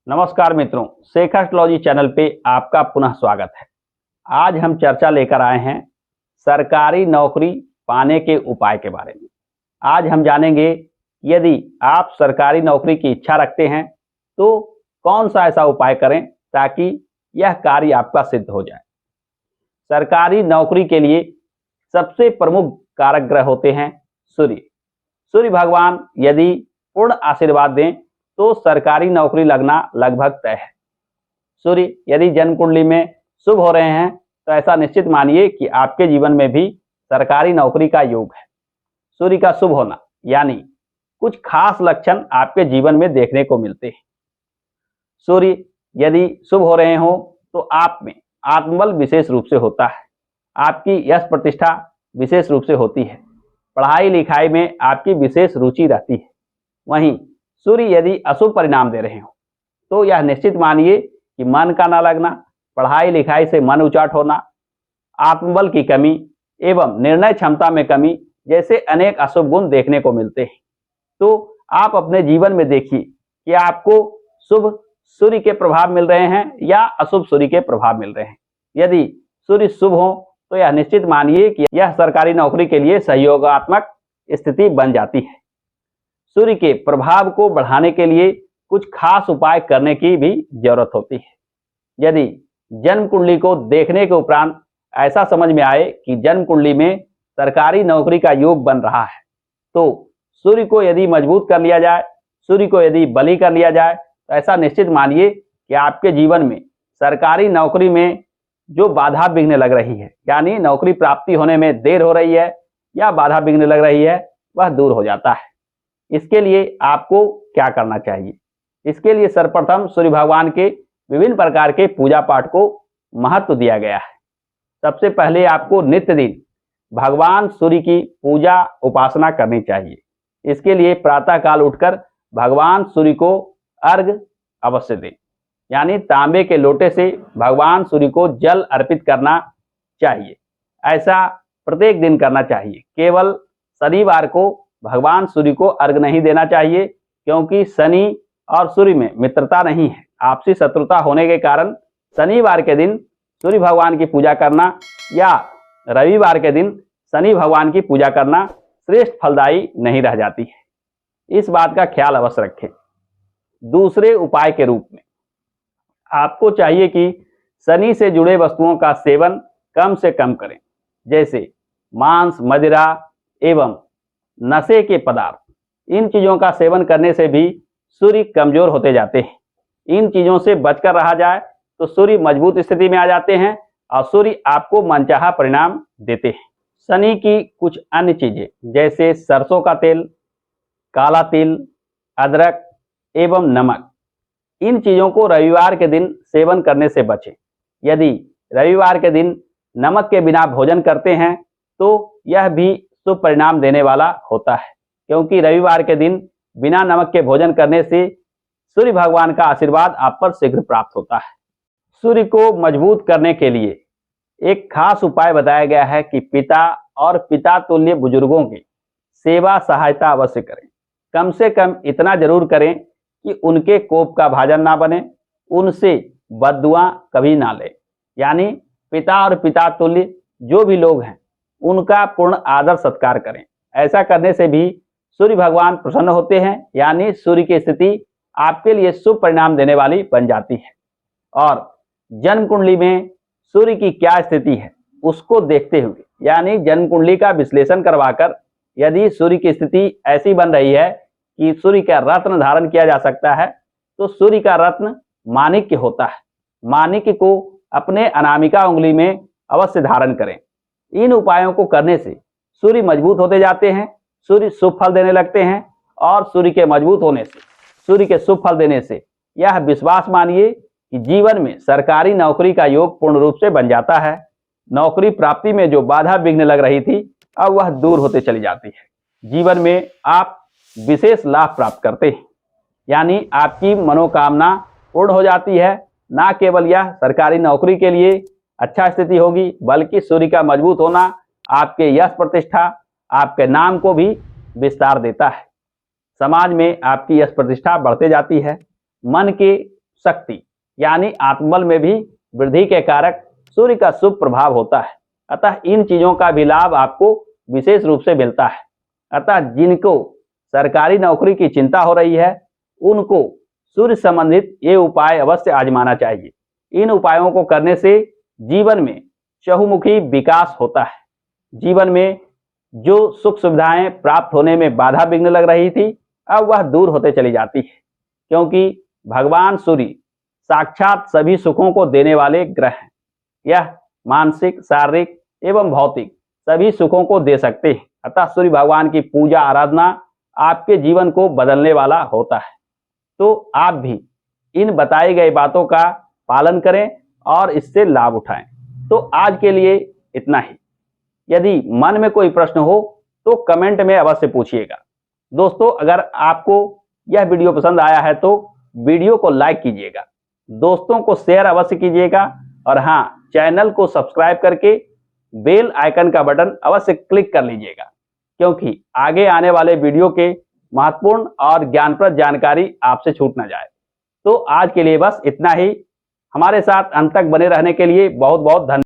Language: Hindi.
नमस्कार मित्रों, शेखर एस्ट्रोलॉजी चैनल पे आपका पुनः स्वागत है। आज हम चर्चा लेकर आए हैं सरकारी नौकरी पाने के उपाय के बारे में। आज हम जानेंगे यदि आप सरकारी नौकरी की इच्छा रखते हैं तो कौन सा ऐसा उपाय करें ताकि यह कार्य आपका सिद्ध हो जाए। सरकारी नौकरी के लिए सबसे प्रमुख कारक ग्रह होते हैं सूर्य। सूर्य भगवान यदि पूर्ण आशीर्वाद दें तो सरकारी नौकरी लगना लगभग तय है। सूर्य यदि जन्म कुंडली में शुभ हो रहे हैं तो ऐसा निश्चित मानिए कि आपके जीवन में भी सरकारी नौकरी का योग है। सूर्य का शुभ होना यानी कुछ खास लक्षण आपके जीवन में देखने को मिलते हैं। सूर्य यदि शुभ हो रहे हो तो आप में आत्मबल विशेष रूप से होता है, आपकी यश प्रतिष्ठा विशेष रूप से होती है, पढ़ाई लिखाई में आपकी विशेष रुचि रहती है। वहीं सूर्य यदि अशुभ परिणाम दे रहे हो तो यह निश्चित मानिए कि मन का न लगना, पढ़ाई लिखाई से मन उचाट होना, आत्मबल की कमी एवं निर्णय क्षमता में कमी जैसे अनेक अशुभ गुण देखने को मिलते हैं। तो आप अपने जीवन में देखिए कि आपको शुभ सूर्य के प्रभाव मिल रहे हैं या अशुभ सूर्य के प्रभाव मिल रहे हैं। यदि सूर्य शुभ हो तो यह निश्चित मानिए कि यह सरकारी नौकरी के लिए सहयोगात्मक स्थिति बन जाती है। सूर्य के प्रभाव को बढ़ाने के लिए कुछ खास उपाय करने की भी जरूरत होती है। यदि जन्म कुंडली को देखने के उपरांत ऐसा समझ में आए कि जन्म कुंडली में सरकारी नौकरी का योग बन रहा है तो सूर्य को यदि मजबूत कर लिया जाए, सूर्य को यदि बली कर लिया जाए तो ऐसा निश्चित मानिए कि आपके जीवन में सरकारी नौकरी में जो बाधा विघ्न लग रही है यानी नौकरी प्राप्ति होने में देर हो रही है या बाधा विघ्न लग रही है वह दूर हो जाता है। इसके लिए आपको क्या करना चाहिए? इसके लिए सर्वप्रथम सूर्य भगवान के विभिन्न प्रकार के पूजा पाठ को महत्व दिया गया है। सबसे पहले आपको नित्य दिन भगवान सूर्य की पूजा उपासना करनी चाहिए। इसके लिए प्रातः काल उठकर भगवान सूर्य को अर्घ अवश्य दें, यानी तांबे के लोटे से भगवान सूर्य को जल अर्पित करना चाहिए। ऐसा प्रत्येक दिन करना चाहिए। केवल शनिवार को भगवान सूर्य को अर्घ नहीं देना चाहिए क्योंकि शनि और सूर्य में मित्रता नहीं है, आपसी शत्रुता होने के कारण शनिवार के दिन सूर्य भगवान की पूजा करना या रविवार के दिन शनि भगवान की पूजा करना श्रेष्ठ फलदायी नहीं रह जाती है। इस बात का ख्याल अवश्य रखें। दूसरे उपाय के रूप में आपको चाहिए कि शनि से जुड़े वस्तुओं का सेवन कम से कम करें, जैसे मांस, मदिरा एवं नशे के पदार्थ। इन चीजों का सेवन करने से भी सूर्य कमजोर होते जाते हैं। इन चीजों से बचकर रहा जाए तो सूर्य मजबूत स्थिति में आ जाते हैं और सूर्य आपको मनचाहा परिणाम देते हैं। शनि की कुछ अन्य चीजें जैसे सरसों का तेल, काला तिल, अदरक एवं नमक, इन चीजों को रविवार के दिन सेवन करने से बचें। यदि रविवार के दिन नमक के बिना भोजन करते हैं तो यह भी शुभ परिणाम देने वाला होता है, क्योंकि रविवार के दिन बिना नमक के भोजन करने से सूर्य भगवान का आशीर्वाद आप पर शीघ्र प्राप्त होता है। सूर्य को मजबूत करने के लिए एक खास उपाय बताया गया है कि पिता और पिता तुल्य बुजुर्गों की सेवा सहायता अवश्य करें। कम से कम इतना जरूर करें कि उनके कोप का भाजन ना बने, उनसे बद्दुआ कभी ना ले। यानी पिता और पिता तुल्य जो भी लोग हैं उनका पूर्ण आदर सत्कार करें। ऐसा करने से भी सूर्य भगवान प्रसन्न होते हैं, यानी सूर्य की स्थिति आपके लिए शुभ परिणाम देने वाली बन जाती है। और जन्म कुंडली में सूर्य की क्या स्थिति है उसको देखते हुए, यानी जन्म कुंडली का विश्लेषण करवाकर यदि सूर्य की स्थिति ऐसी बन रही है कि सूर्य का रत्न धारण किया जा सकता है तो सूर्य का रत्न माणिक्य होता है। माणिक्य को अपने अनामिका उंगली में अवश्य धारण करें। इन उपायों को करने से सूर्य मजबूत होते जाते हैं, सूर्य शुभ फल देने लगते हैं और सूर्य के मजबूत होने से, सूर्य के शुभ फल देने से यह विश्वास मानिए कि जीवन में सरकारी नौकरी का योग पूर्ण रूप से बन जाता है। नौकरी प्राप्ति में जो बाधा विघ्न लग रही थी अब वह दूर होते चली जाती है। जीवन में आप विशेष लाभ प्राप्त करते हैं, यानी आपकी मनोकामना पूर्ण हो जाती है। ना केवल यह सरकारी नौकरी के लिए अच्छा स्थिति होगी बल्कि सूर्य का मजबूत होना आपके यश प्रतिष्ठा, आपके नाम को भी विस्तार देता है। समाज में आपकी यश प्रतिष्ठा बढ़ते जाती है। मन के शक्ति यानी आत्मबल में भी वृद्धि के कारक सूर्य का शुभ प्रभाव होता है। अतः इन चीजों का भी लाभ आपको विशेष रूप से मिलता है। अतः जिनको सरकारी नौकरी की चिंता हो रही है उनको सूर्य संबंधित ये उपाय अवश्य आजमाना चाहिए। इन उपायों को करने से जीवन में चहुमुखी विकास होता है। जीवन में जो सुख सुविधाएं प्राप्त होने में बाधा विघ्न लग रही थी अब वह दूर होते चली जाती है, क्योंकि भगवान सूर्य साक्षात सभी सुखों को देने वाले ग्रह हैं। यह मानसिक, शारीरिक एवं भौतिक सभी सुखों को दे सकते हैं। अतः सूर्य भगवान की पूजा आराधना आपके जीवन को बदलने वाला होता है। तो आप भी इन बताई गई बातों का पालन करें और इससे लाभ उठाएं। तो आज के लिए इतना ही। यदि मन में कोई प्रश्न हो तो कमेंट में अवश्य पूछिएगा। दोस्तों, अगर आपको यह वीडियो पसंद आया है तो वीडियो को लाइक कीजिएगा, दोस्तों को शेयर अवश्य कीजिएगा और हाँ, चैनल को सब्सक्राइब करके बेल आइकन का बटन अवश्य क्लिक कर लीजिएगा, क्योंकि आगे आने वाले वीडियो के महत्वपूर्ण और ज्ञानप्रद जानकारी आपसे छूट ना जाए। तो आज के लिए बस इतना ही। हमारे साथ अंत तक बने रहने के लिए बहुत बहुत धन्यवाद।